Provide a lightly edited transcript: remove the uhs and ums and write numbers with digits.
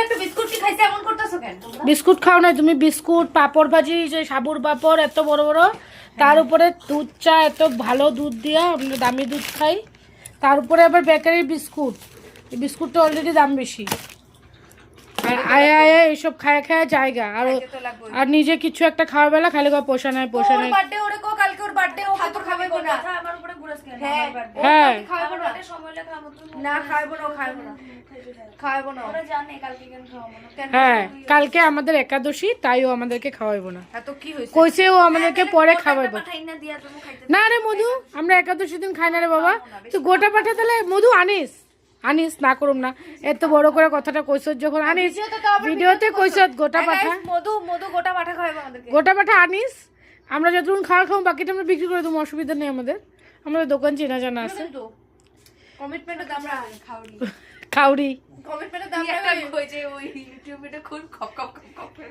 একটু বিস্কুট কি খাইছে এমন করতেছো কেন তোমরা? বিস্কুট খাও না তুমি, বিস্কুট পাপড় ভাজি, যে সাবুর পাপড় এত বড় বড়, তার উপরে দুধ চা এত ভালো দুধ দিয়া, আমরা দামি দুধ খাই, তার উপরে আবার বেকারির বিস্কুট। এই বিস্কুটটা অলরেডি দাম বেশি, আর আয়া আয়া এইসব খায় খায় জায়গা। আর নিজে কিছু একটা খাওয়ার বেলা খালি কয় পোষা নাই পোষা নাই। বার্থডে ওরে কো, কালকে ওর বার্থডে, ও তো খাবে না। আমার উপরে গুরাস কেন? হ্যাঁ হ্যাঁ খাবে না, সময় লেখা মত না খাইবো না, খাইবো না, খাইবো না। ওরা জানে কালকে কেন খাওয়াবো না। হ্যাঁ, কালকে আমাদের একাদশী, তাই ও আমাদেরকে খাওয়াইবো না। এত কি হইছে? কইছে ও আমাদেরকে পরে খাওয়াইবো। পাঠাই না দিয়া তুমি খাইতে। না রে মধু, আমরা একাদশী দিন খাই না রে বাবা। তুই গোটা পাঠা তাহলে মধু আনিস, আনিস না করুম না, এত বড় করে কথাটা কইছত যখন, আনিস ভিডিওতে কইছত গোটা পাঠা, মধু মধু গোটা পাঠা খাইবো আমাদেরকে। গোটা পাঠা আনিস, আমরা যতক্ষণ খাওয়া খাবো বাকিটা আমরা বিক্রি করে দেবো, অসুবিধা নেই আমাদের, আমাদের দোকান চেনা জানা আছে। কিন্তু কমিটমেন্টের দাম খাওনি, খাউরি কমিটমেন্টের দাম একটা কই যে ওই ইউটিউবে খুব খপ খপ খপ খপ করে